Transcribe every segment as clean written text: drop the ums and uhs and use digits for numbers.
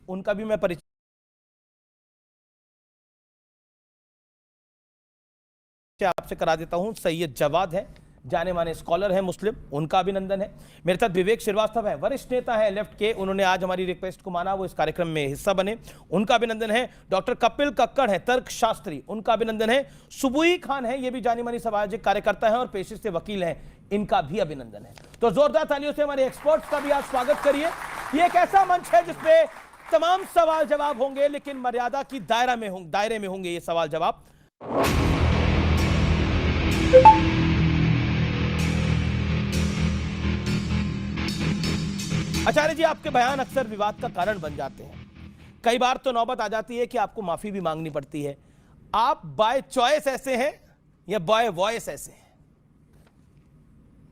उनका भी मैं परिचय आपसे करा देता हूं। सैयद जवाद है, जाने माने स्कॉलर है मुस्लिम, उनका अभिनंदन है। मेरे साथ विवेक श्रीवास्तव है, वरिष्ठ नेता है लेफ्ट के, उन्होंने आज हमारी रिक्वेस्ट को माना, वो इस कार्यक्रम में हिस्सा बने, उनका अभिनंदन है। डॉक्टर कपिल कक्कड़ है, तर्कशास्त्री, उनका अभिनंदन है। सुबुई खान है, ये भी जानी मानी सामाजिक कार्यकर्ता है और पेशे से वकील हैं, इनका भी अभिनंदन है। तो जोरदार तालियों से हमारे एक्सपर्ट्स का भी आज स्वागत करिए। ये एक ऐसा मंच है जिसपे तमाम सवाल जवाब होंगे, लेकिन मर्यादा की दायरे में होंगे ये सवाल जवाब। आचार्य जी, आपके बयान अक्सर विवाद का कारण बन जाते हैं। कई बार तो नौबत आ जाती है कि आपको माफी भी मांगनी पड़ती है। आप बाय चॉइस ऐसे हैं या बाय वॉइस ऐसे हैं?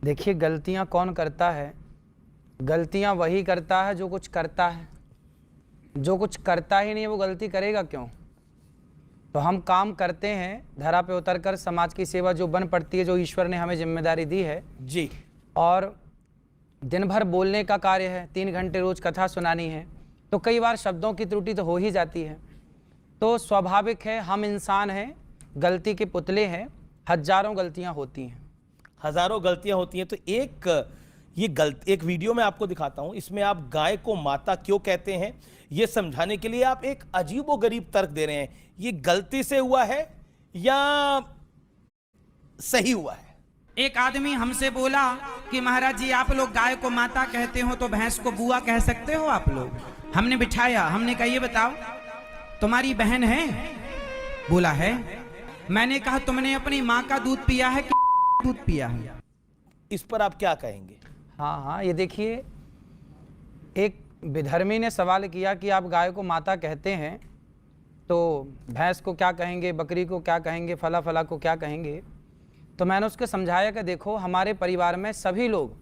देखिए, गलतियां कौन करता है? गलतियां वही करता है जो कुछ करता है। जो कुछ करता ही नहीं वो गलती करेगा क्यों? तो हम काम करते हैं, धरा पे उतरकर समाज की सेवा जो बन पड़ती है, जो ईश्वर ने हमें जिम्मेदारी दी है जी। और दिन भर बोलने का कार्य है, 3 घंटे रोज कथा सुनानी है, तो कई बार शब्दों की त्रुटि तो हो ही जाती है। तो स्वाभाविक है, हम इंसान हैं, गलती के पुतले हैं, हजारों गलतियां होती हैं। हजारों गलतियां होती हैं। तो एक वीडियो में आपको दिखाता हूं, इसमें आप गाय को माता क्यों कहते हैं ये समझाने के लिए आप एक अजीबोगरीब तर्क दे रहे हैं। ये गलती से हुआ है या सही हुआ है? एक आदमी हमसे बोला कि महाराज जी, आप लोग गाय को माता कहते हो तो भैंस को बुआ कह सकते हो आप लोग? हमने बिठाया, हमने कहा ये बताओ तुम्हारी बहन है? बोला है। मैंने कहा तुमने अपनी माँ का दूध पिया है कि दूध पिया है? इस पर आप क्या कहेंगे? हाँ, ये देखिए, एक विधर्मी ने सवाल किया कि आप गाय को माता कहते हैं तो भैंस को क्या कहेंगे, बकरी को क्या कहेंगे, फला फला को क्या कहेंगे? तो मैंने उसको समझाया कि देखो, हमारे परिवार में सभी लोग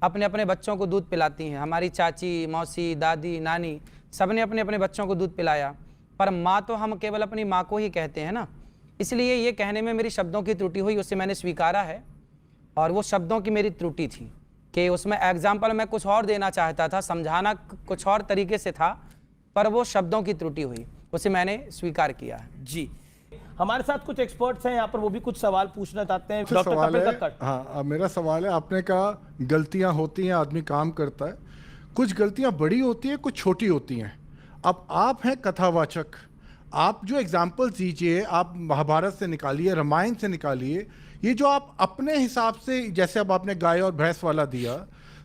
अपने अपने बच्चों को दूध पिलाती हैं। हमारी चाची, मौसी, दादी, नानी सबने अपने अपने बच्चों को दूध पिलाया, पर माँ तो हम केवल अपनी माँ को ही कहते हैं ना। इसलिए ये कहने में मेरी शब्दों की त्रुटि हुई, उसे मैंने स्वीकारा है और वो शब्दों की मेरी त्रुटि थी कि उसमें एग्जाम्पल मैं कुछ और देना चाहता था, समझाना कुछ और तरीके से था, पर वो शब्दों की त्रुटि हुई, उसे मैंने स्वीकार किया है। जी, हमारे साथ कुछ एक्सपर्ट्स हैं यहाँ पर, वो भी कुछ सवाल पूछना चाहते हैं। डॉक्टर कपिल कक्कड़। हाँ, मेरा सवाल है, आपने कहा गलतियां होती हैं, आदमी काम करता है, कुछ गलतियां बड़ी होती हैं, कुछ छोटी होती हैं। अब आप हैं कथावाचक, आप जो एग्जाम्पल दीजिए, आप महाभारत से निकालिए, रामायण से निकालिए, ये जो आप अपने हिसाब से, जैसे अब आपने गाय और भैंस वाला दिया,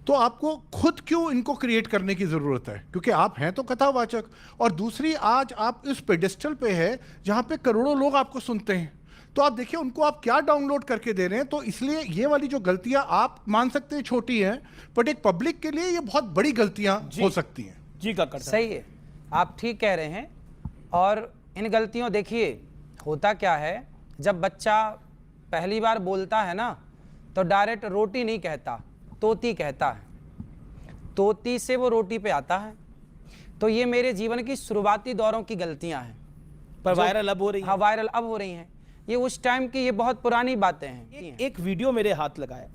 तो आपको खुद क्यों इनको क्रिएट करने की ज़रूरत है? क्योंकि आप हैं तो कथावाचक, और दूसरी, आज आप इस पेडिस्टल पे है जहाँ पे करोड़ों लोग आपको सुनते हैं, तो आप देखिए उनको आप क्या डाउनलोड करके दे रहे हैं। तो इसलिए ये वाली जो गलतियाँ आप मान सकते हैं छोटी हैं, बट एक पब्लिक के लिए ये बहुत बड़ी गलतियाँ हो सकती हैं। जी कक्कड़, सही है, आप ठीक कह रहे हैं। और इन गलतियों, देखिए होता क्या है, जब बच्चा पहली बार बोलता है ना, तो डायरेक्ट रोटी नहीं कहता, तोती कहता है। तोती से वो रोटी पे आता है। तो ये मेरे जीवन की शुरुआती दौरों की गलतियां हैं, पर वायरल अब हो रही है। हाँ, वायरल अब हो रही हैं। ये उस टाइम की, ये बहुत पुरानी बातें हैं। एक वीडियो मेरे हाथ लगा है,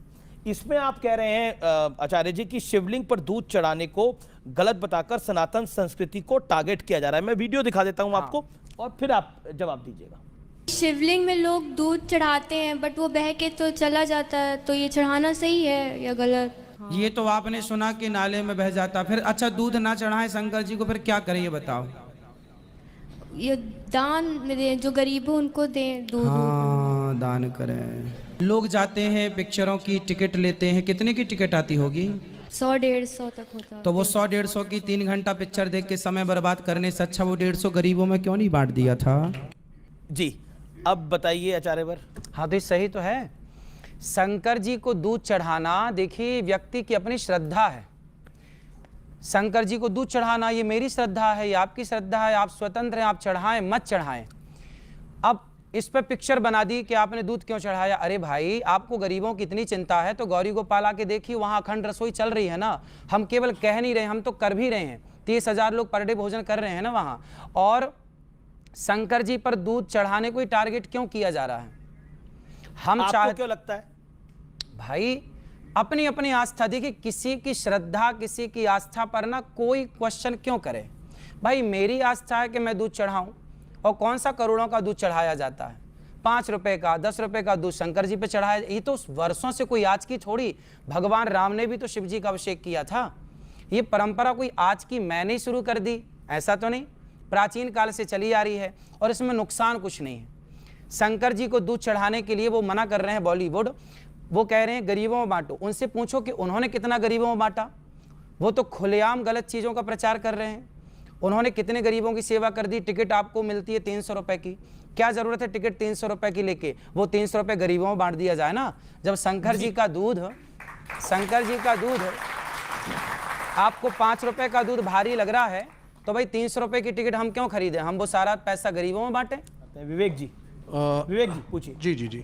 इसमें आप कह रहे हैं आचार्य जी कि शिवलिंग पर दूध चढ़ाने को गलत बताकर सनातन संस्कृति को टारगेट किया जा रहा है। मैं वीडियो दिखा देता हूं आपको और फिर आप जवाब दीजिएगा। शिवलिंग में लोग दूध चढ़ाते हैं, बट वो बह के तो चला जाता है, तो ये चढ़ाना सही है या गलत? ये तो आपने सुना कि नाले में बह जाता, फिर अच्छा दूध ना चढ़ाएं शंकर जी को, फिर क्या करें ये बताओ? ये दान में दें, जो गरीब हो उनको दें दूध। हाँ, दान करें। लोग जाते हैं, पिक्चरों की टिकट लेते हैं, कितने की टिकट आती होगी? 100-150 तक होता। तो वो 100-150 की 3 घंटा पिक्चर देख के समय बर्बाद करने से अच्छा वो 150 गरीबों में क्यों नहीं बांट दिया था? जी, अब बताइए आचार्यवर। हाँ, तो ये सही तो है। शंकर जी को दूध चढ़ाना, देखिए व्यक्ति की अपनी श्रद्धा है। शंकर जी को दूध चढ़ाना, ये मेरी श्रद्धा है, ये आपकी श्रद्धा है, आप स्वतंत्र हैं, आप चढ़ाएं मत चढ़ाएं। अब इस पर पिक्चर बना दी कि आपने दूध क्यों चढ़ाया। अरे भाई, आपको गरीबों की इतनी चिंता है तो गौरी गोपाल आके देखिए, वहां अखंड रसोई चल रही है ना। हम केवल कह नहीं रहे, हम तो कर भी रहे हैं। 30,000 लोग पर डे भोजन कर रहे हैं ना वहां। और शंकर जी पर दूध चढ़ाने को ही टारगेट क्यों किया जा रहा है? हम आपको क्यों लगता है? भाई, अपनी अपनी आस्था, देखिए किसी की श्रद्धा, किसी की आस्था पर ना कोई क्वेश्चन क्यों करे। भाई मेरी आस्था है कि मैं दूध चढ़ाऊं, और कौन सा करोड़ों का दूध चढ़ाया जाता है, 5 रुपए का 10 रुपए का दूध शंकर जी पे चढ़ाया। ये तो वर्षों से, कोई आज की थोड़ी, भगवान राम ने भी तो शिव जी का अभिषेक किया था। ये परंपरा कोई आज की मैंने शुरू कर दी, ऐसा तो नहीं, प्राचीन काल से चली आ रही है और इसमें नुकसान कुछ नहीं है। शंकर जी को दूध चढ़ाने के लिए वो मना कर रहे हैं बॉलीवुड, वो कह रहे हैं गरीबों में बांटो। उनसे पूछो कि उन्होंने कितना गरीबों में बांटा, वो तो खुलेआम गलत चीज़ों का प्रचार कर रहे हैं। उन्होंने कितने गरीबों की सेवा कर दी। टिकट आपको मिलती है 300 रुपए की, क्या ज़रूरत है टिकट 300 रुपए की लेके, वो 300 रुपए गरीबों में बांट दिया जाए ना। जब शंकर जी का दूध आपको 5 रुपए का दूध भारी लग रहा है, तो भाई 300 रुपए की टिकट हम क्यों खरीदें, हम वो सारा पैसा गरीबों में बांटें। विवेक जी पूछिए। जी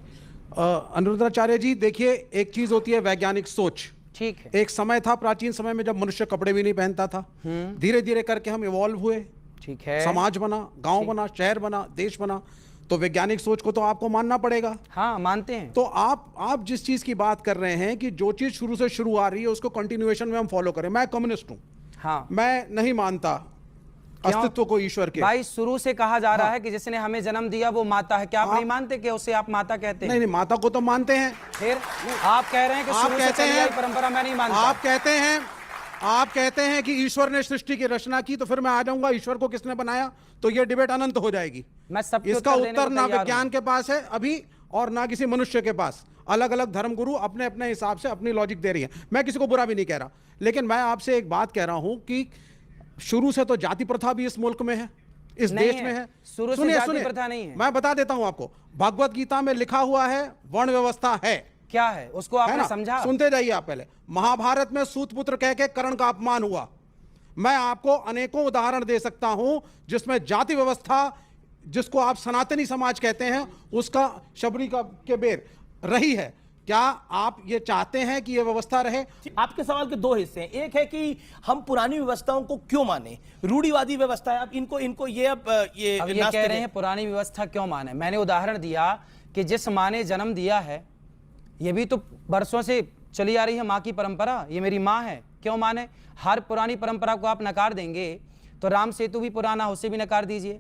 अनुरुद्धाचार्य जी, देखिए एक चीज होती है वैज्ञानिक सोच। ठीक है। एक समय था प्राचीन समय में जब मनुष्य कपड़े भी नहीं पहनता था, धीरे धीरे करके हम इवॉल्व हुए, ठीक है, समाज बना, गांव बना, शहर बना, देश बना, तो वैज्ञानिक सोच को तो आपको मानना पड़ेगा। हाँ मानते हैं। तो आप जिस चीज की बात कर रहे हैं कि जो चीज शुरू से शुरू आ रही है उसको कंटिन्यूएशन में हम फॉलो करें, मैं कम्युनिस्ट हूं। हाँ, मैं नहीं मानता अस्तित्व को ईश्वर के। भाई शुरू से कहा जा रहा है कि जिसने हमें जन्म दिया वो माता है, क्या आप नहीं मानते कि उसे आप माता कहते हैं? नहीं, माता को तो मानते हैं। फिर आप कह रहे हैं कि शुरू से चली आई परंपरा मैं नहीं मानता। आप कहते हैं कि ईश्वर ने सृष्टि की रचना की, तो फिर मैं आ जाऊंगा ईश्वर को किसने बनाया, तो ये डिबेट अनंत हो जाएगी। मैं सबके इसका उत्तर ना तैयार विज्ञान के पास है अभी और ना किसी मनुष्य के पास। अलग अलग धर्मगुरु अपने अपने हिसाब से अपनी लॉजिक दे रही है, मैं किसी को बुरा भी नहीं कह रहा, लेकिन मैं आपसे एक बात कह रहा हूं कि शुरू से तो जाति प्रथा भी इस मुल्क में है, इस देश में है। शुरू से जाति प्रथा नहीं है। मैं बता देता हूं आपको, भगवत गीता में लिखा हुआ है वर्ण व्यवस्था है। क्या है उसको आपने समझा? सुनते जाइए आप पहले। महाभारत में सूतपुत्र कह के कर्ण का अपमान हुआ। मैं आपको अनेकों उदाहरण दे सकता हूं जिसमें जाति व्यवस्था, जिसको आप सनातनी समाज कहते हैं, उसका शबरी का के बेर रही है। क्या आप ये चाहते हैं कि ये व्यवस्था रहे? आपके सवाल के 2 हिस्से हैं। एक है कि हम पुरानी व्यवस्थाओं को क्यों माने, रूढ़िवादी व्यवस्था है, अब इनको ये कह रहे हैं पुरानी व्यवस्था क्यों माने। मैंने उदाहरण दिया कि जिस माँ ने जन्म दिया है, ये भी तो वर्षों से चली आ रही है माँ की परंपरा, ये मेरी माँ है, क्यों माने। हर पुरानी परंपरा को आप नकार देंगे तो राम सेतु भी पुराना, उसे भी नकार दीजिए।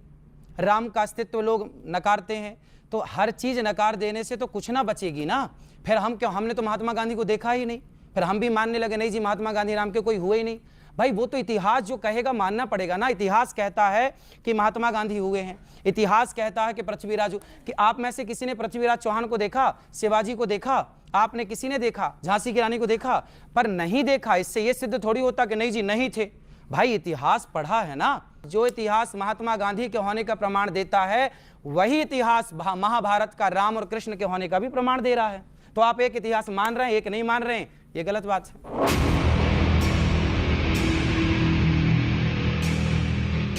राम का अस्तित्व लोग नकारते हैं, तो हर चीज नकार देने से तो कुछ ना बचेगी ना। फिर हम क्यों, हमने तो महात्मा गांधी को देखा ही नहीं, फिर हम भी मानने लगे नहीं जी महात्मा गांधी नाम के कोई हुए ही नहीं। भाई वो तो इतिहास जो कहेगा मानना पड़ेगा ना। इतिहास कहता है कि महात्मा गांधी हुए हैं, इतिहास कहता है कि पृथ्वीराज, कि आप में से किसी ने पृथ्वीराज चौहान को देखा, शिवाजी को देखा, आपने किसी ने देखा, झांसी की रानी को देखा? पर नहीं देखा, इससे ये सिद्ध थोड़ी होता कि नहीं जी नहीं थे। भाई इतिहास पढ़ा है ना। जो इतिहास महात्मा गांधी के होने का प्रमाण देता है, वही इतिहास महाभारत का राम और कृष्ण के होने का भी प्रमाण दे रहा है। तो आप एक इतिहास मान रहे हैं, एक नहीं मान रहे हैं, ये गलत बात है।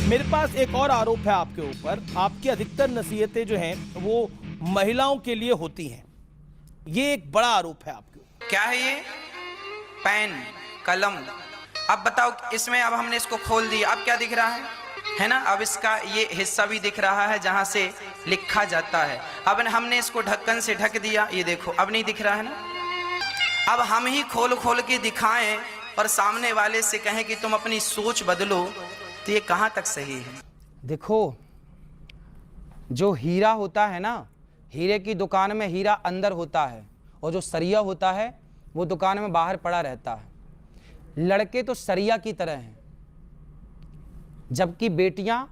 मेरे पास एक और आरोप है आपके ऊपर, आपकी अधिकतर नसीहतें जो हैं वो महिलाओं के लिए होती हैं, ये एक बड़ा आरोप है आपके ऊपर। क्या है ये? पेन, कलम। अब बताओ, इसमें अब हमने इसको खोल दिया, अब क्या दिख रहा है ना? अब इसका ये हिस्सा भी दिख रहा है जहां से लिखा जाता है। अब हमने इसको ढक्कन से ढक दिया, ये देखो अब नहीं दिख रहा है ना। अब हम ही खोल खोल के दिखाएं और सामने वाले से कहें कि तुम अपनी सोच बदलो, तो ये कहां तक सही है? देखो, जो हीरा होता है ना, हीरे की दुकान में हीरा अंदर होता है और जो सरिया होता है वो दुकान में बाहर पड़ा रहता है। लड़के तो सरिया की तरह हैं, जबकि बेटियां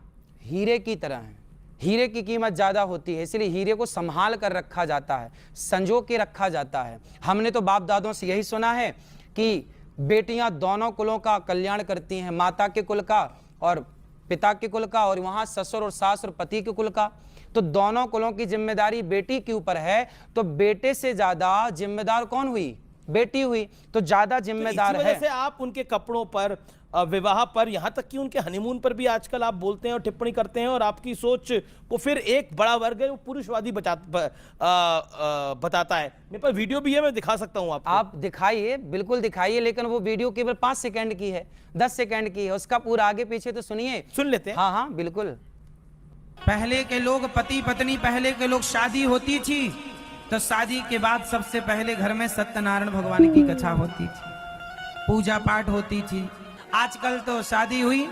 हीरे की तरह हैं। हीरे की कीमत ज़्यादा होती है, इसलिए हीरे को संभाल कर रखा जाता है, संजो के रखा जाता है। हमने तो बाप दादों से यही सुना है कि बेटियां दोनों कुलों का कल्याण करती हैं, माता के कुल का और पिता के कुल का, और वहाँ ससुर और सास और पति के कुल का। तो दोनों कुलों की जिम्मेदारी बेटी के ऊपर है, तो बेटे से ज़्यादा जिम्मेदार कौन हुई? बेटी हुई, तो ज़्यादा जिम्मेदार है। जैसे आप उनके कपड़ों पर, विवाह पर, यहाँ तक कि उनके हनीमून पर भी आजकल आप बोलते हैं और टिप्पणी करते हैं, और आपकी सोच को फिर एक बड़ा वर्ग है वो पुरुषवादी बताता है। मेरे पास वीडियो भी है, मैं दिखा सकता हूँ आपको। आप दिखाइए, बिल्कुल दिखाइए, लेकिन वो वीडियो केवल 5 सेकंड की है, 10 सेकंड की है, उसका पूरा आगे पीछे तो सुनिए। सुन लेते हैं। हाँ हाँ बिल्कुल। पहले के लोग पति पत्नी, पहले के लोग शादी होती थी तो शादी के बाद सबसे पहले घर में सत्यनारायण भगवान की कथा होती थी, पूजा पाठ होती थी। आजकल तो शादी हुई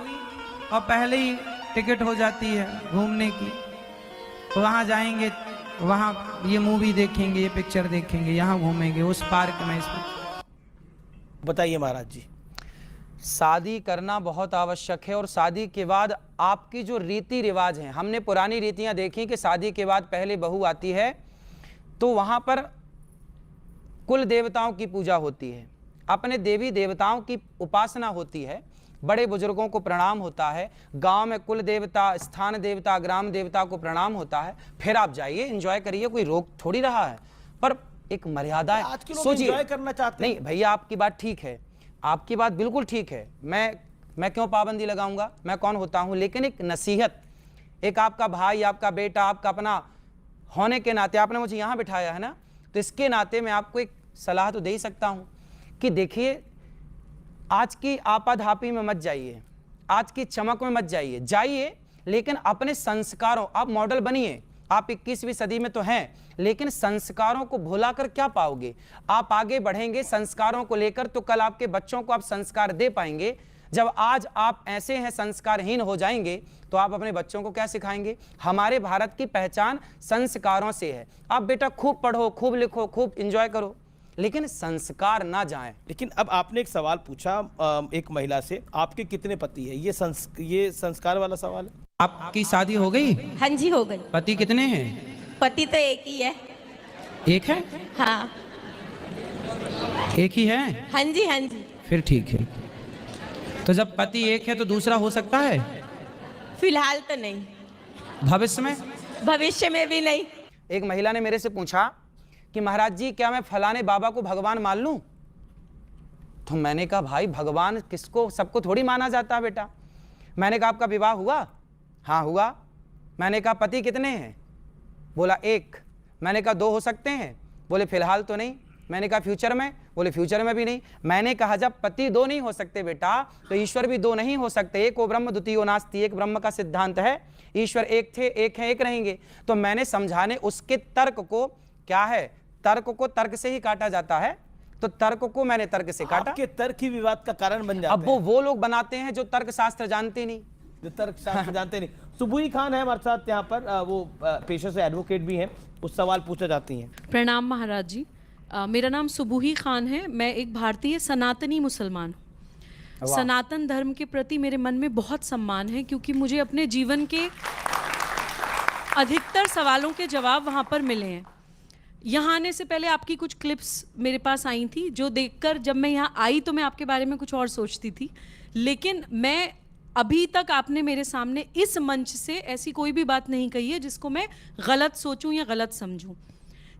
और पहले ही टिकट हो जाती है घूमने की। वहाँ जाएंगे, वहाँ ये मूवी देखेंगे, ये पिक्चर देखेंगे, यहाँ घूमेंगे, उस पार्क में, इस बताइए महाराज जी। शादी करना बहुत आवश्यक है और शादी के बाद आपकी जो रीति रिवाज हैं, हमने पुरानी रीतियां देखी कि शादी के बाद पहले बहू आती है तो वहां पर कुल देवताओं की पूजा होती है, अपने देवी देवताओं की उपासना होती है, बड़े बुजुर्गों को प्रणाम होता है, गांव में कुल देवता, स्थान देवता, ग्राम देवता को प्रणाम होता है, फिर आप जाइए एंजॉय करिए, कोई रोक थोड़ी रहा है, पर एक मर्यादा है। आज के लोग सोचिए, एंजॉय करना चाहते हैं। नहीं भैया, आपकी बात ठीक है, आपकी बात बिल्कुल ठीक है, मैं क्यों पाबंदी लगाऊंगा, मैं कौन होता हूं, लेकिन एक नसीहत, एक आपका भाई, आपका बेटा, आपका अपना होने के नाते आपने मुझे यहां बिठाया है ना, तो इसके नाते मैं आपको एक सलाह तो दे ही सकता हूं कि देखिए, आज की आपाधापी में मत जाइए, आज की चमक में मत जाइए, जाइए लेकिन अपने संस्कारों, आप मॉडल बनिए। आप 21वीं सदी में तो हैं, लेकिन संस्कारों को भुलाकर क्या पाओगे? आप आगे बढ़ेंगे संस्कारों को लेकर तो कल आपके बच्चों को आप संस्कार दे पाएंगे। जब आज आप ऐसे हैं संस्कारहीन हो जाएंगे तो आप अपने बच्चों को क्या सिखाएंगे? हमारे भारत की पहचान संस्कारों से है। आप बेटा खूब पढ़ो, खूब लिखो, खूब एंजॉय करो, लेकिन संस्कार ना जाएं। लेकिन अब आपने एक सवाल पूछा एक महिला से, आपके कितने पति है? ये संस्कार वाला सवाल है। आपकी शादी हो गई? हाँ जी, हो गई। पति कितने हैं? पति तो एक ही है। एक है? हाँ एक ही है? हाँ जी, हाँ जी। फिर ठीक है। तो जब पति एक है तो दूसरा हो सकता है? फिलहाल तो नहीं, भविष्य में? भविष्य में भी नहीं। एक महिला ने मेरे से पूछा कि महाराज जी क्या मैं फलाने बाबा को भगवान मान लूं? तो मैंने कहा भाई भगवान किसको, सबको थोड़ी माना जाता है बेटा। मैंने कहा आपका विवाह हुआ? हाँ हुआ। मैंने कहा पति कितने हैं? बोला एक। मैंने कहा दो हो सकते हैं? बोले फिलहाल तो नहीं। मैंने कहा फ्यूचर में? बोले फ्यूचर में भी नहीं। मैंने कहा जब पति दो नहीं हो सकते बेटा तो ईश्वर भी दो नहीं हो सकते। एक ओ ब्रह्म द्वितीयो नास्ति, एक ब्रह्म का सिद्धांत है। ईश्वर एक थे, एक हैं, एक रहेंगे। तो मैंने समझाने उसके तर्क को, क्या है, तर्क को तर्क से ही काटा जाता है, तो तर्क को मैंने तर्क से काटा। आपके तर्क ही विवाद का कारण बन जाते अब वो लोग बनाते हैं जो तर्क शास्त्र जानते नहीं, जो तर्क शास्त्र जानते नहीं। सुबुही खान है हमारे साथ यहाँ पर, वो पेशे से एडवोकेट भी हैं, कुछ सवाल पूछना चाहती हैं। प्रणाम महाराज जी। मेरा नाम सुबुही खान है। मैं एक भारतीय सनातनी मुसलमान हूँ। सनातन धर्म के प्रति मेरे मन में बहुत सम्मान है, क्योंकि मुझे अपने जीवन के अधिकतर सवालों के जवाब वहाँ पर मिले हैं। यहाँ आने से पहले आपकी कुछ क्लिप्स मेरे पास आई थी, जो देखकर जब मैं यहाँ आई तो मैं आपके बारे में कुछ और सोचती थी, लेकिन मैं अभी तक आपने मेरे सामने इस मंच से ऐसी कोई भी बात नहीं कही है जिसको मैं गलत सोचूं या गलत समझूं।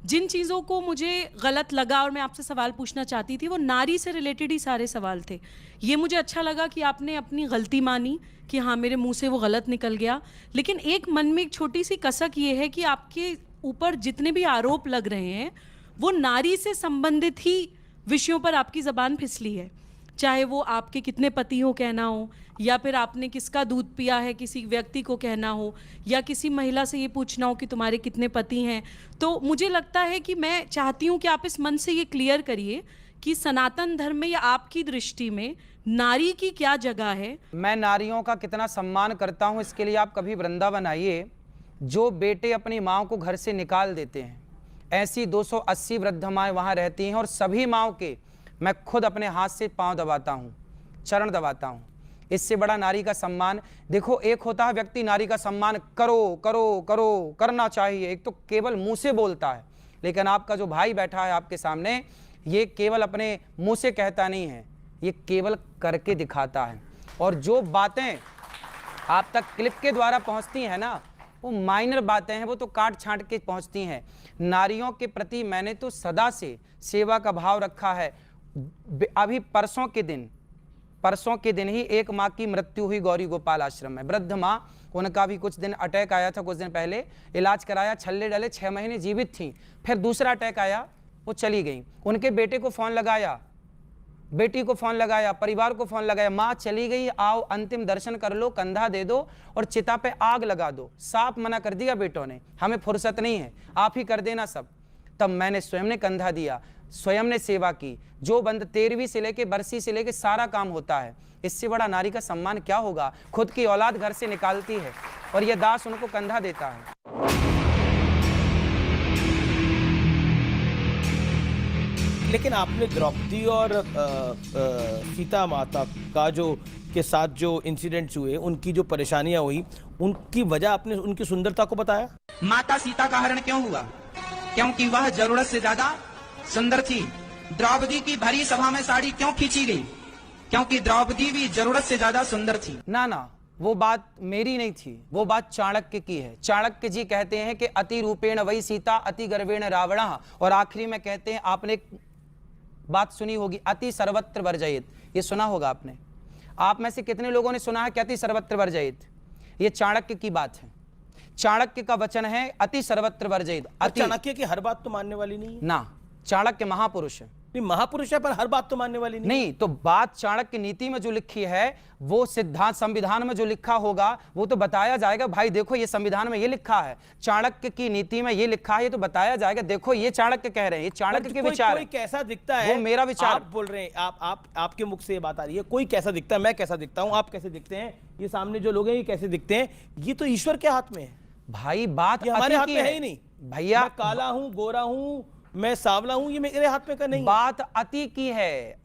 जिन चीज़ों को मुझे गलत लगा और मैं आपसे सवाल पूछना चाहती थी वो नारी से रिलेटेड ही सारे सवाल थे। ये मुझे अच्छा लगा कि आपने अपनी गलती मानी कि हाँ मेरे मुंह से वो गलत निकल गया, लेकिन एक मन में एक छोटी सी कसक ये है कि आपके ऊपर जितने भी आरोप लग रहे हैं वो नारी से संबंधित ही विषयों पर आपकी ज़बान फिसली है। चाहे वो आपके कितने पति हो कहना हो, या फिर आपने किसका दूध पिया है किसी व्यक्ति को कहना हो, या किसी महिला से ये पूछना हो कि तुम्हारे कितने पति हैं। तो मुझे लगता है कि मैं चाहती हूँ कि आप इस मन से ये क्लियर करिए कि सनातन धर्म में या आपकी दृष्टि में नारी की क्या जगह है। मैं नारियों का कितना सम्मान करता हूँ इसके लिए आप कभी वृंदावन आइए। जो बेटे अपनी माँ को घर से निकाल देते हैं, ऐसी 280 वृद्ध माएँ वहाँ रहती हैं, और सभी माँओं के मैं खुद अपने हाथ से पाँव दबाता हूँ, चरण दबाता हूँ। इससे बड़ा नारी का सम्मान देखो, एक होता है व्यक्ति नारी का सम्मान करो करो करो करना चाहिए, एक तो केवल मुंह से बोलता है, लेकिन आपका जो भाई बैठा है आपके सामने ये केवल अपने मुंह से कहता नहीं है, ये केवल करके दिखाता है। और जो बातें आप तक क्लिप के द्वारा पहुंचती हैं ना, वो माइनर बातें हैं, वो तो काट छांट के पहुंचती हैं। नारियों के प्रति मैंने तो सदा से सेवा का भाव रखा है। अभी परसों के दिन ही एक माँ की मृत्यु हुई गौरी गोपाल आश्रम में, वृद्ध माँ, उनका भी कुछ दिन अटैक आया था, कुछ दिन पहले इलाज कराया, छल्ले डले, 6 महीने जीवित थी, फिर दूसरा अटैक आया, वो चली गई। उनके बेटे को फोन लगाया, बेटी को फोन लगाया, परिवार को फोन लगाया, माँ चली गई, आओ अंतिम दर्शन कर लो, कंधा दे दो और चिता पे आग लगा दो। साफ मना कर दिया बेटों ने, हमें फुर्सत नहीं है, आप ही कर देना सब। तब मैंने स्वयं ने कंधा दिया, स्वयं ने सेवा की। जो बंद 13वीं से लेके बरसी से लेके सारा काम होता है, इससे बड़ा नारी का सम्मान क्या होगा? खुद की औलाद घर से निकालती है और यह दास उनको कंधा देता है। लेकिन आपने द्रौपदी और सीता माता का जो के साथ जो इंसिडेंट्स हुए, उनकी जो परेशानियां हुई, उनकी वजह आपने उनकी सुंदरता को बताया। माता सीता का हरण क्यों हुआ? क्योंकि वह जरूरत से ज्यादा सुंदर थी। द्रौपदी की भरी सभा में साड़ी क्यों खींची गई? क्योंकि द्रौपदी भी जरूरत से ज्यादा सुंदर थी। ना, वो बात मेरी नहीं थी, वो बात चाणक्य की है। चाणक्य जी कहते हैं कि अति रूपेण वही सीता अति गर्वेण रावणः, और आखिरी में कहते हैं, आपने एक बात सुनी होगी, अति सर्वत्र वर्जयेत। ये सुना होगा आपने। आप में से कितने लोगों ने सुना है कि अति सर्वत्र वर्जयेत? ये चाणक्य की बात है। चाणक्य का वचन है अति सर्वत्र वर्जयेत। चाणक्य की हर बात तो मानने वाली नहीं है ना, चाणक्य महापुरुष है। नहीं, महापुरुष है पर हर बात तो मानने वाली नहीं, तो बात चाणक्य नीति में जो लिखी है, वो सिद्धांत संविधान में जो लिखा होगा वो तो बताया जाएगा। भाई देखो, ये संविधान में ये लिखा है, चाणक्य की नीति में ये लिखा है, ये तो बताया जाएगा। देखो, ये चाणक्य कह रहे हैं, ये चाणक्य के विचार कोई कैसा दिखता है, वो मेरा विचार। आप बोल रहे हैं, आपके मुख से ये बात आ रही है, कोई कैसा दिखता है, मैं कैसा दिखता हूं, आप कैसे दिखते हैं, ये सामने जो लोग हैं ये कैसे दिखते हैं, ये तो ईश्वर के हाथ में है भाई। बात हमारे हाथ में है ही नहीं भैया। मैं काला हूं, गोरा हूं, मैं सांवला हूं, ये मेरे हाथ में का नहीं। बात अति की है,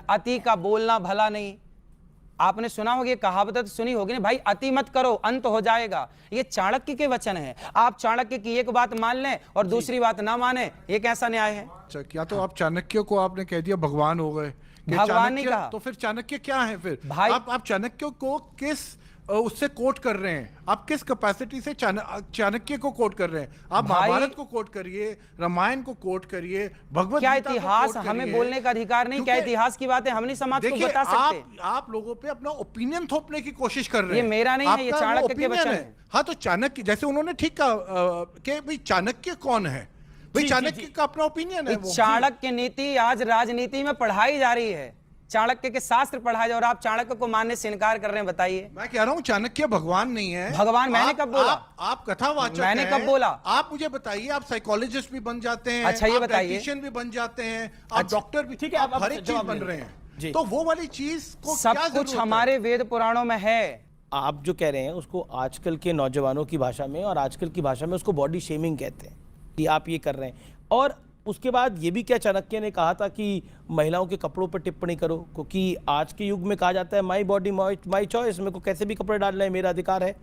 अति का बोलना भला नहीं। आपने सुना होगा, ये कहावत तो सुनी होगी ना भाई, अति मत करो अंत हो जाएगा। ये चाणक्य के वचन है। आप चाणक्य की एक बात मान लें और दूसरी बात ना माने, ये कैसा न्याय है? अच्छा, क्या तो आप चाणक्य को आपने कह दिया भगवान हो गए? भगवान नहीं कहा। तो फिर चाणक्य क्या है फिर भाई? आप चाणक्य को किस उससे कोट कर रहे हैं? आप किस कैपेसिटी से चाणक्य को कोट कर रहे हैं? आप महाभारत को कोट करिए, रामायण को कोट करिए, भगवत क्या गीता को इतिहास कोट हमें करिए। बोलने का अधिकार नहीं? क्या इतिहास की बातें हम नहीं समाज को देखिए, बता सकते? आप लोगों पे अपना ओपिनियन थोपने की कोशिश कर रहे ये हैं। मेरा नहीं है, ये आपका वो चाणक्य के opinion वचन है। है। हाँ, तो चाणक्य जैसे उन्होंने ठीक कहा कि भाई चाणक्य कौन है, भाई चाणक्य का अपना ओपिनियन है वो। चाणक्य नीति आज राजनीति में पढ़ाई जा रही है, चाणक्य के शास्त्र पढ़ाए जा, और आप चाणक्य को मानने से इनकार कर रहे हैं। बताइए। मैं कह रहा हूं चाणक्य भगवान नहीं है। भगवान मैंने कब बोला? आप कथावाचक मैंने हैं। कब बोला? आप मुझे बताइए, आप साइकोलॉजिस्ट भी बन जाते हैं, अच्छा, ये आप बताइए। डायटीशियन भी बन जाते हैं, आप डॉक्टर भी, ठीक है, आप आप हर एक चीज जवाब बन ले रहे जी। हैं। तो वो वाली चीज को सब क्या कुछ जरूरत है? हमारे वेद पुराणों में है। आप जो कह रहे हैं उसको आजकल के नौजवानों की भाषा में और आजकल की भाषा में उसको बॉडी शेमिंग कहते हैं कि आप ये कर रहे हैं। और उसके बाद ये भी क्या चाणक्य ने कहा था कि महिलाओं के कपड़ों पर टिप्पणी करो, क्योंकि आज के युग में कहा जाता है माई बॉडी माई चॉइस, मेरे को कैसे भी कपड़े डालना है, मेरा अधिकार है।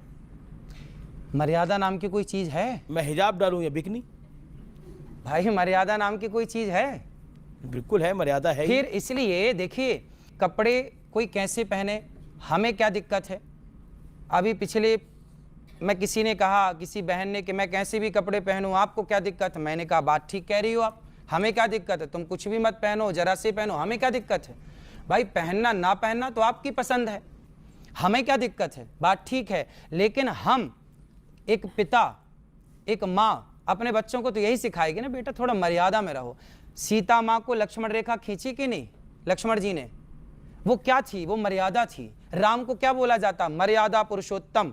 मर्यादा नाम की कोई चीज है? मैं हिजाब डालूं या बिकनी? भाई मर्यादा नाम की कोई चीज है? बिल्कुल है, मर्यादा है। फिर इसलिए देखिए, कपड़े कोई कैसे पहने, हमें क्या दिक्कत है? अभी पिछले मैं किसी ने कहा, किसी बहन ने, कि मैं कैसे भी कपड़े पहनूं, आपको क्या दिक्कत है? मैंने कहा बात ठीक कह रही हो आप, हमें क्या दिक्कत है? तुम कुछ भी मत पहनो, जरा से पहनो, हमें क्या दिक्कत है? भाई पहनना ना पहनना तो आपकी पसंद है, हमें क्या दिक्कत है? बात ठीक है। लेकिन हम एक पिता, एक माँ अपने बच्चों को तो यही सिखाएगी ना, बेटा थोड़ा मर्यादा में रहो। सीता माँ को लक्ष्मण रेखा खींची कि नहीं लक्ष्मण जी ने? वो क्या थी? वो मर्यादा थी। राम को क्या बोला जाता? मर्यादा पुरुषोत्तम।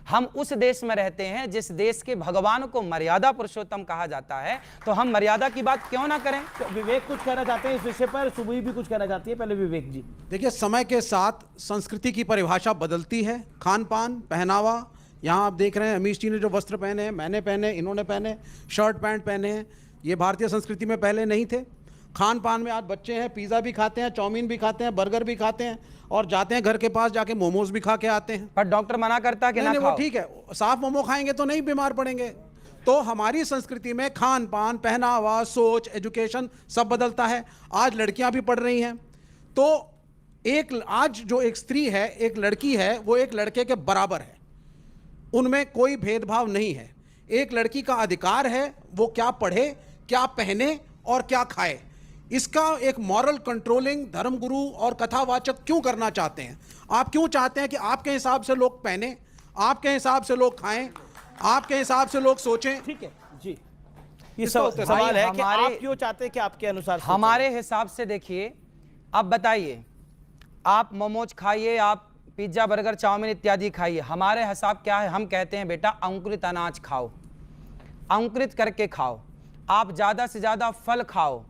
हम उस देश में रहते हैं जिस देश के भगवान को मर्यादा पुरुषोत्तम कहा जाता है, तो हम मर्यादा की बात क्यों ना करें? तो विवेक कुछ कहना चाहते हैं इस विषय पर, सुबह भी कुछ कहना चाहती है। पहले विवेक जी। देखिए, समय के साथ संस्कृति की परिभाषा बदलती है। खान पान, पहनावा, यहाँ आप देख रहे हैं अमीश जी ने जो वस्त्र पहने हैं, मैंने पहने, इन्होंने पहने, शर्ट पैंट पहने हैं, ये भारतीय संस्कृति में पहले नहीं थे। खान पान में आज बच्चे हैं, पिज़्ज़ा भी खाते हैं, चाउमीन भी खाते हैं, बर्गर भी खाते हैं, और जाते हैं घर के पास जाके मोमोज भी खा के आते हैं। पर डॉक्टर मना करता है कि ना नहीं, खाओ। वो ठीक है, साफ मोमो खाएंगे तो नहीं बीमार पड़ेंगे। तो हमारी संस्कृति में खान पान, पहनावा, सोच, एजुकेशन सब बदलता है। आज लड़कियां भी पढ़ रही हैं, तो आज जो एक स्त्री है, एक लड़की है, वो एक लड़के के बराबर है, उनमें कोई भेदभाव नहीं है। एक लड़की का अधिकार है वो क्या पढ़े, क्या पहने और क्या खाए। इसका एक मॉरल कंट्रोलिंग धर्मगुरु और कथावाचक क्यों करना चाहते हैं? आप क्यों चाहते हैं कि आपके हिसाब से लोग पहने, आपके हिसाब से लोग खाएं, आपके हिसाब से लोग सोचें? ठीक है जी, ये सवाल है कि आप क्यों चाहते हैं कि आपके अनुसार हमारे हिसाब से? देखिए, अब बताइए, आप मोमोज खाइए, आप पिज्जा, बर्गर, चाउमीन इत्यादि खाइए, हमारे हिसाब क्या है? हम कहते हैं बेटा अंकुरित अनाज खाओ, अंकुरित करके खाओ, आप ज़्यादा से ज़्यादा फल खाओ,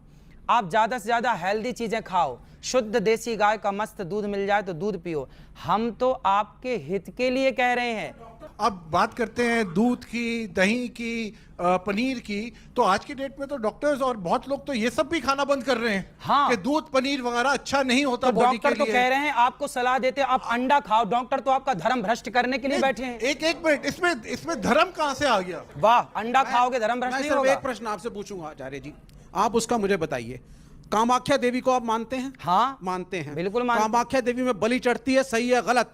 आप ज़्यादा से ज़्यादा हेल्दी चीज़ें खाओ, शुद्ध देसी गाय का मस्त दूध मिल जाए तो दूध पियो। हम तो आपके हित के लिए कह रहे हैं। अब बात करते हैं दूध की, दही की, पनीर की, तो आज की डेट में तो डॉक्टर्स और बहुत लोग तो ये सब भी खाना बंद कर रहे हैं। हाँ। कि दूध पनीर वगैरह अच्छा नहीं होता तो बॉडी के डॉक्टर तो लिए। कह रहे हैं, आपको सलाह देते हैं आप अंडा खाओ। डॉक्टर तो आपका धर्म भ्रष्ट करने के लिए बैठे हैं। एक मिनट, इसमें धर्म कहां से आ गया? वाह, अंडा खाओगे धर्म भ्रष्ट मैं नहीं सिर्फ होगा। एक प्रश्न आपसे पूछूंगा आचार्य जी, आप उसका मुझे बताइए। कामाख्या देवी को आप मानते हैं? हाँ, मानते हैं। बिल्कुल मानते हैं। कामाख्या देवी में बलि चढ़ती है, सही है गलत?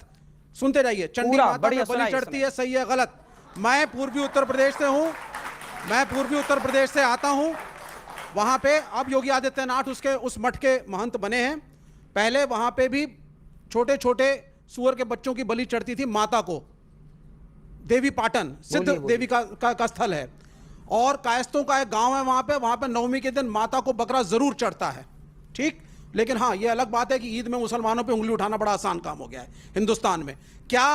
सुनते जाइए। चंडी पूरा, माता में बढ़िया बलि सुनाइए, चढ़ती है, सही है गलत? मैं पूर्वी उत्तर प्रदेश से हूं, मैं पूर्वी उत्तर प्रदेश से आता हूं। वहां पे अब योगी आदित्यनाथ उसके उस मठ के महंत बने हैं। पहले वहां पे भी छोटे छोटे सुअर के बच्चों की बलि चढ़ती थी माता को। देवी पाटन सिद्ध बोलिए, बोलिए। देवी का स्थल है, और कायस्तों का एक गांव है वहां पे नवमी के दिन माता को बकरा जरूर चढ़ता है, ठीक। लेकिन हाँ, ये अलग बात है कि ईद में मुसलमानों पे उंगली उठाना बड़ा आसान काम हो गया है हिंदुस्तान में। क्या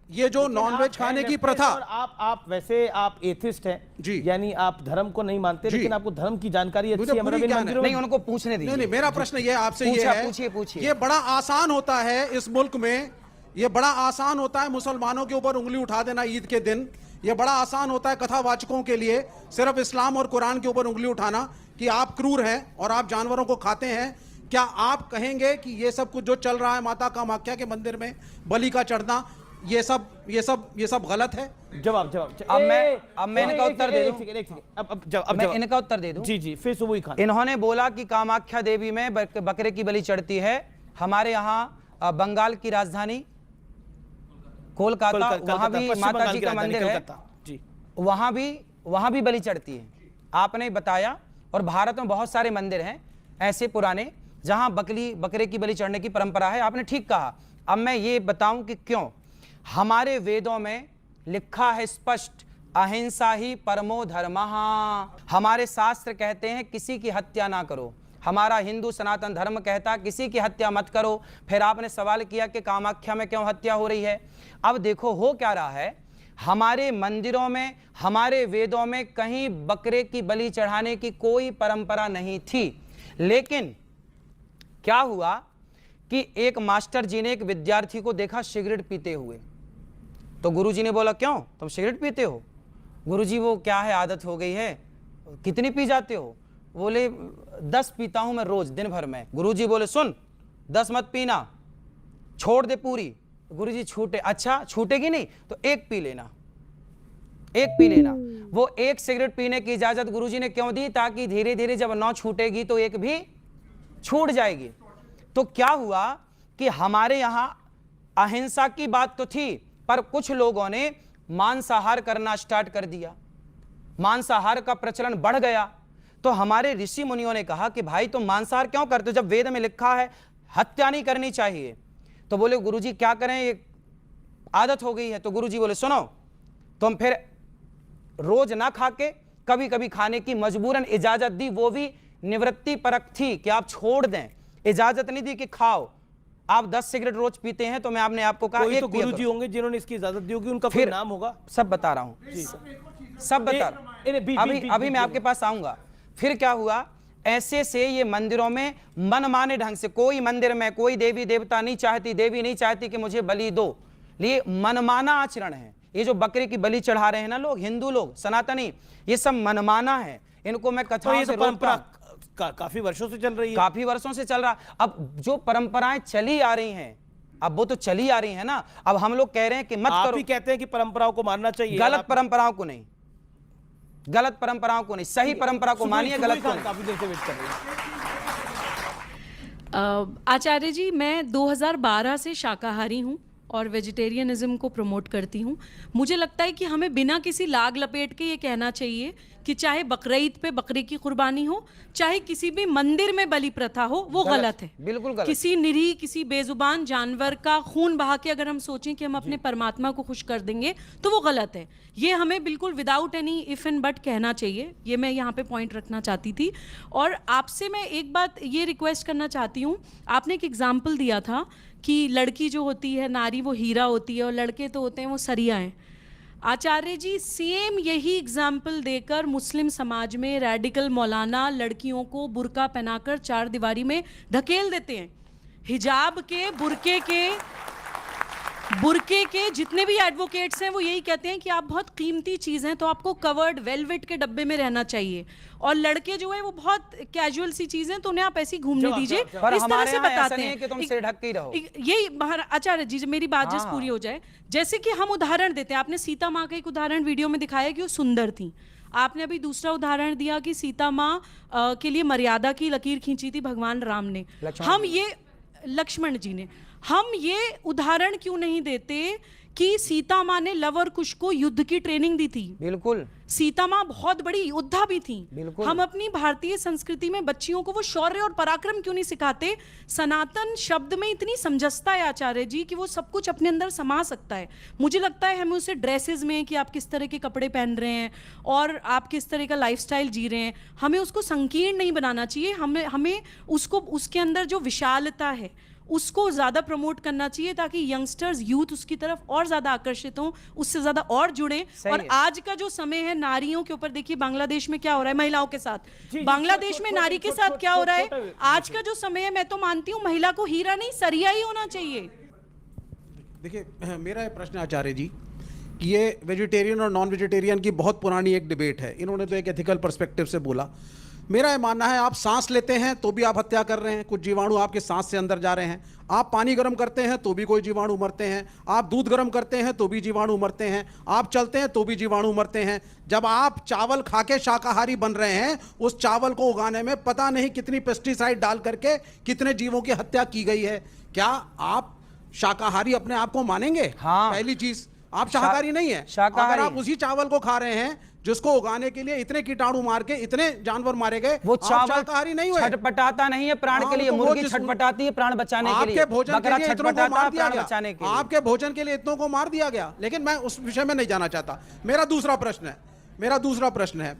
ये जो नॉनवेज खाने की प्रथा, और आप वैसे आप एथिस्ट हैं जी, यानी आप धर्म को नहीं मानते, जी। लेकिन आपको धर्म की जानकारी मुझे अच्छी है। पूरी मतलब इन ज्ञान है। मंदिरों में- नहीं, उनको पूछने दीजिए। नहीं, मेरा प्रश्न ये आपसे ये है, पूछिए। ये बड़ा आसान होता है इस मुल्क में, ये बड़ा आसान होता है मुसलमानों के ऊपर उंगली उठा देना ईद के दिन। ये बड़ा आसान होता है कथावाचकों के लिए सिर्फ इस्लाम और कुरान के ऊपर उंगली उठाना कि आप क्रूर हैं और आप जानवरों को खाते हैं। क्या आप कहेंगे कि ये सब कुछ जो चल रहा है माता कामाख्या के मंदिर में बलि का चढ़ना, ये सब गलत है? जवाब अब मैं इनका उत्तर दे दूं। अब मैं इनका उत्तर दे दूं। जी फिर सुबह खान। इन्होंने बोला कि कामाख्या देवी में बकरे की बलि चढ़ती है। हमारे यहाँ बंगाल की राजधानी कोलकाता, वहां भी माता जी का मंदिर है, जी वहां भी बलि चढ़ती है। आपने बताया, और भारत में बहुत सारे मंदिर हैं ऐसे पुराने जहां बकरे की बलि चढ़ने की परंपरा है। आपने ठीक कहा। अब मैं ये बताऊं कि क्यों। हमारे वेदों में लिखा है स्पष्ट, अहिंसा ही परमो धर्मः। हमारे शास्त्र कहते हैं किसी की हत्या ना करो। हमारा हिंदू सनातन धर्म कहता है किसी की हत्या मत करो। फिर आपने सवाल किया कि कामाख्या में क्यों हत्या हो रही है। अब देखो हो क्या रहा है, हमारे मंदिरों में, हमारे वेदों में कहीं बकरे की बलि चढ़ाने की कोई परंपरा नहीं थी। लेकिन क्या हुआ कि एक मास्टर जी ने एक विद्यार्थी को देखा सिगरेट पीते हुए। तो गुरुजी ने बोला, क्यों तुम सिगरेट पीते हो? गुरुजी वो क्या है, आदत हो गई है। कितनी पी जाते हो? बोले 10 पीता हूं मैं रोज, दिन भर में। गुरुजी बोले, सुन 10 मत पीना, छोड़ दे पूरी। गुरुजी छूटे, अच्छा छूटेगी नहीं तो एक पी लेना, एक पी लेना। वो एक सिगरेट पीने की इजाजत गुरुजी ने क्यों दी? ताकि धीरे धीरे जब 9 छूटेगी तो एक भी छूट जाएगी। तो क्या हुआ कि हमारे यहां अहिंसा की बात तो थी, पर कुछ लोगों ने मांसाहार करना स्टार्ट कर दिया, मांसाहार का प्रचलन बढ़ गया। तो हमारे ऋषि मुनियों ने कहा कि भाई तुम मांसाहार क्यों करते हो जब वेद में लिखा है हत्या नहीं करनी चाहिए। तो बोले गुरुजी क्या करें, ये आदत हो गई है। तो गुरुजी बोले, सुनो तुम फिर रोज ना खा के कभी कभी खाने की मजबूरन इजाजत दी, वो भी निवृत्ति परक थी कि आप छोड़ दें, इजाजत नहीं दी कि खाओ। आप 10 सिगरेट रोज पीते हैं तो मैं आपने आपको कहा कोई एक तो पिया गुरुजी करो। होंगे जिन्होंने इसकी इजाजत दी होगी, उनका कोई फिर नाम होगा। सब बता रहा हूं, सब बता रहा हूं। अभी मैं आपके पास आऊंगा। फिर क्या हुआ, ऐसे से ये मंदिरों में मनमाने ढंग से, कोई मंदिर में कोई देवी देवता नहीं चाहती, देवी नहीं चाहती कि मुझे बलि दो, ये मनमाना आचरण है। ये जो बकरे की बलि चढ़ा रहे हैं ना लोग, हिंदू लोग, सनातनी, ये सब मनमाना है। इनको मैं कथाओं से परंपरा रोकता हूं। काफी वर्षों से चल रही है, काफी वर्षों से चल रहा। अब जो परंपराएं चली आ रही हैं, अब वो तो चली आ रही है ना। अब हम लोग कह रहे हैं कि मत आप करो। ही कहते हैं कि परंपराओं को मानना चाहिए। गलत परंपराओं को नहीं, गलत परंपराओं को नहीं, सही परंपरा को मानिए, गलत को नहीं। काफी देर से वेट कर रहे हैं। आचार्य जी, मैं 2012 से शाकाहारी हूँ और वेजिटेरियनिज्म को प्रमोट करती हूँ। मुझे लगता है कि हमें बिना किसी लाग लपेट के ये कहना चाहिए कि चाहे बकरीद पे बकरे की कुर्बानी हो, चाहे किसी भी मंदिर में बलि प्रथा हो, वो गलत है, बिल्कुल गलत। किसी निरीह, किसी बेजुबान जानवर का खून बहा के अगर हम सोचें कि हम अपने परमात्मा को खुश कर देंगे तो वो गलत है। ये हमें बिल्कुल without any if and but कहना चाहिए। ये मैं यहाँ पे पॉइंट रखना चाहती थी। और आपसे मैं एक बात ये रिक्वेस्ट करना चाहती हूँ, आपने एक एग्जाम्पल दिया था कि लड़की जो होती है, नारी, वो हीरा होती है और लड़के तो होते हैं वो सरिया हैं। आचार्य जी सेम यही एग्जाम्पल देकर मुस्लिम समाज में रैडिकल मौलाना लड़कियों को बुर्का पहनाकर चार दीवारी में धकेल देते हैं। हिजाब के बुर्के के जितने भी एडवोकेट्स हैं वो यही कहते हैं कि आप बहुत कीमती चीज़ हैं तो आपको कवर्ड वेलवेट के डब्बे में रहना चाहिए, और लड़के जो है वो बहुत कैजुअल सी चीज़ हैं तो उन्हें आप ऐसी घूमने दीजिए। पर इस तरह हमारे से यहाँ ऐसा बताते नहीं है कि तुम सिर ढक के ही रहो। यही आचार्य जी मेरी बात जिस पूरी हो जाए, जैसे कि हम उदाहरण देते हैं, आपने सीता माँ का एक उदाहरण वीडियो में दिखाया कि वो सुंदर थी। आपने अभी दूसरा उदाहरण दिया कि सीता माँ के लिए मर्यादा की लकीर खींची थी भगवान राम ने, लक्ष्मण जी ने। हम ये उदाहरण क्यों नहीं देते कि सीता माँ ने लव और कुश को युद्ध की ट्रेनिंग दी थी? बिल्कुल, सीता माँ बहुत बड़ी योद्धा भी थी। बिल्कुल। हम अपनी भारतीय संस्कृति में बच्चियों को वो शौर्य और पराक्रम क्यों नहीं सिखाते? सनातन शब्द में इतनी समंजसता है आचार्य जी कि वो सब कुछ अपने अंदर समा सकता है। मुझे लगता है हमें उसे ड्रेसेस में कि आप किस तरह के कपड़े पहन रहे हैं और आप किस तरह का लाइफस्टाइल जी रहे हैं, हमें उसको संकीर्ण नहीं बनाना चाहिए। हमें उसको उसके अंदर जो विशालता है उसको ज्यादा प्रमोट करना चाहिए ताकि यंगस्टर्स यूथ उसकी तरफ और ज्यादा आकर्षित हों, उससे ज्यादा और जुड़ें। और आज का जो समय है नारियों के ऊपर, देखिए बांग्लादेश में क्या हो रहा है महिलाओं के साथ, बांग्लादेश में नारी के साथ क्या हो रहा है। आज का जो समय है, मैं तो मानती हूँ महिला को हीरा नहीं सरिया ही होना चाहिए। देखिए मेरा ये प्रश्न आचार्य जी कि ये वेजिटेरियन और नॉन वेजिटेरियन की बहुत पुरानी एक डिबेट है। इन्होंने तो एक एथिकल पर्सपेक्टिव से बोला। मेरा ये मानना है आप सांस लेते हैं तो भी आप हत्या कर रहे हैं, कुछ जीवाणु आपके सांस से अंदर जा रहे हैं। आप पानी गर्म करते हैं तो भी कोई जीवाणु मरते हैं। आप दूध गर्म करते हैं तो भी जीवाणु मरते हैं। आप चलते हैं तो भी जीवाणु मरते हैं। जब आप चावल खा के शाकाहारी बन रहे हैं, उस चावल को उगाने में पता नहीं कितनी पेस्टिसाइड डाल करके कितने जीवों की हत्या की गई है। क्या आप शाकाहारी अपने आप को मानेंगे? हाँ। पहली चीज, आप शाकाहारी नहीं है। अगर आप उसी चावल को खा रहे हैं जिसको उगाने के लिए इतने कीटाणु मार के इतने जानवर मारे गए, वो चावल शाकाहारी नहीं हुए। छटपटाता नहीं है प्राण के लिए, मुर्गी छटपटाती है प्राण बचाने के लिए, आपके भोजन के लिए इतनों को मार दिया गया। आपके भोजन के लिए इतनों को मार दिया गया। लेकिन मैं उस विषय में नहीं जाना चाहता। मेरा दूसरा प्रश्न है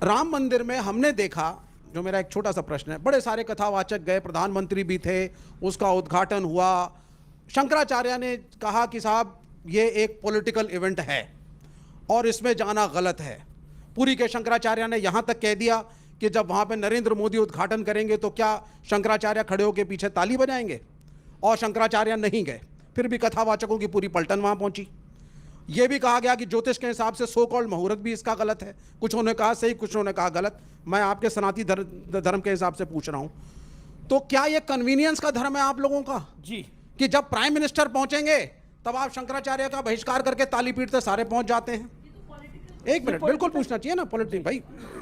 राम मंदिर में हमने देखा, जो मेरा एक छोटा सा प्रश्न है, बड़े सारे कथावाचक गए, प्रधानमंत्री भी थे, उसका उद्घाटन हुआ। शंकराचार्य ने कहा कि साहब ये एक पॉलिटिकल इवेंट है और इसमें जाना गलत है। पुरी के शंकराचार्य ने यहां तक कह दिया कि जब वहां पे नरेंद्र मोदी उद्घाटन करेंगे तो क्या शंकराचार्य खड़े होकर पीछे ताली बजाएंगे? और शंकराचार्य नहीं गए। फिर भी कथावाचकों की पूरी पलटन वहां पहुंची। यह भी कहा गया कि ज्योतिष के हिसाब से सो कॉल्ड मुहूर्त भी इसका गलत है। कुछ उन्होंने कहा सही, कुछ उन्होंने कहा गलत। मैं आपके सनातनी धर्म के हिसाब से पूछ रहा हूं, तो क्या यह कन्वीनियंस का धर्म है आप लोगों का जी कि जब प्राइम मिनिस्टर पहुंचेंगे तब आप शंकराचार्य का बहिष्कार करके ताली पीटते सारे पहुंच जाते हैं? एक मिनट, बिल्कुल पूछना चाहिए ना पॉलिटिक्स भाई,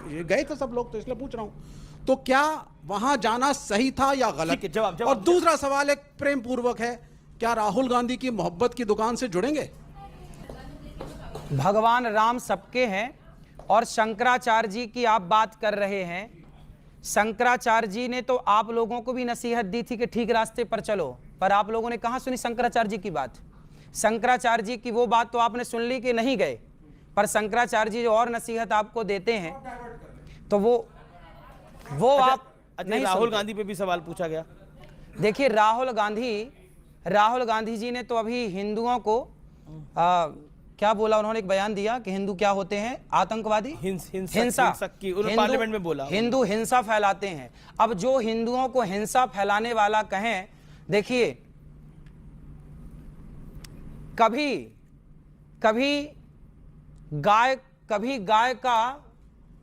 ये गए थे सब लोग तो इसलिए पूछ रहा हूं। तो क्या वहां जाना सही था या गलत? जवाब और दूसरा सवाल एक प्रेम पूर्वक है, क्या राहुल गांधी की मोहब्बत की दुकान से जुड़ेंगे? भगवान राम सबके हैं और शंकराचार्य जी की आप बात कर रहे हैं। शंकराचार्य जी ने तो आप लोगों को भी नसीहत दी थी कि ठीक रास्ते पर चलो, पर आप लोगों ने कहां सुनी शंकराचार्य जी की बात? शंकराचार्य जी की वो बात तो आपने सुन ली कि नहीं गए, पर शंकराचार्य जी जो और नसीहत आपको देते हैं तो वो आप नहीं। राहुल गांधी पे भी सवाल पूछा गया। देखिए राहुल गांधी जी ने तो अभी हिंदुओं को क्या बोला उन्होंने, एक बयान दिया कि हिंदू क्या होते हैं, आतंकवादी, हिंसा की उन्होंने पार्लियामेंट में बोला, हिंदू हिंसा फैलाते हैं। अब जो हिंदुओं को हिंसा फैलाने वाला कहें, देखिए कभी गाय का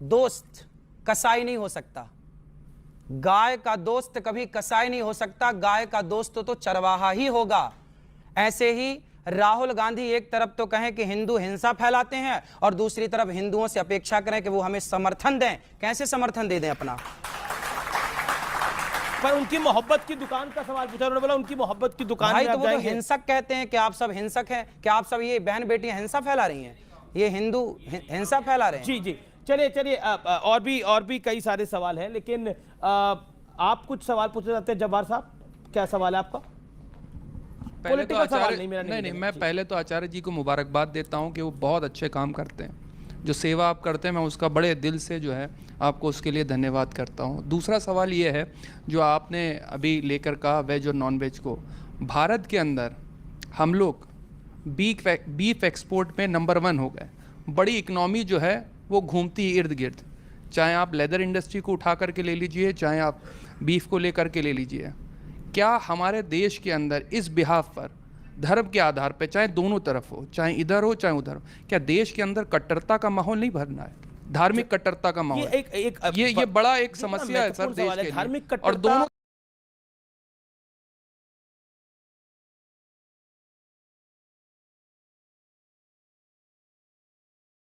दोस्त कसाई नहीं हो सकता। गाय का दोस्त कभी कसाई नहीं हो सकता। गाय का दोस्त तो चरवाहा ही होगा। ऐसे ही राहुल गांधी एक तरफ तो कहें कि हिंदू हिंसा फैलाते हैं और दूसरी तरफ हिंदुओं से अपेक्षा करें कि वो हमें समर्थन दें। कैसे समर्थन दे दें अपना? पर उनकी मोहब्बत की दुकान का सवाल पूछा, उन्होंने बोला उनकी मोहब्बत की दुकान भाई में तो आप वो तो जाएंगे? हिंसक कहते हैं कि आप सब हिंसक हैं, कि आप सब ये बहन बेटियां हिंसा फैला रही हैं, ये हिंदू हिंसा फैला रहे हैं। जी जी, चलिए और भी कई सारे सवाल हैं, लेकिन आप कुछ सवाल पूछना चाहते हैं जब्बार साहब? क्या सवाल है आपका? पहले तो आचार्य नहीं, मैं पहले तो आचार्य जी को मुबारकबाद देता हूं कि वो बहुत अच्छे काम करते हैं। जो सेवा आप करते हैं मैं उसका बड़े दिल से जो है आपको उसके लिए धन्यवाद करता हूं। दूसरा सवाल ये है जो आपने अभी लेकर कहा वेज और नॉन वेज को, भारत के अंदर हम लोग बीफ एक्सपोर्ट में नंबर 1 हो गए। बड़ी इकनॉमी जो है वो घूमती है इर्द गिर्द, चाहे आप लेदर इंडस्ट्री को उठा करके ले लीजिए, चाहे आप बीफ को लेकर के ले लीजिए। क्या हमारे देश के अंदर इस बिहाफ पर धर्म के आधार पर, चाहे दोनों तरफ हो, चाहे इधर हो चाहे उधर हो, क्या देश के अंदर कट्टरता का माहौल नहीं भरना है, धार्मिक कट्टरता का माहौल? ये ये बड़ा एक समस्या है सर देश के लिए। धार्मिक और दोनों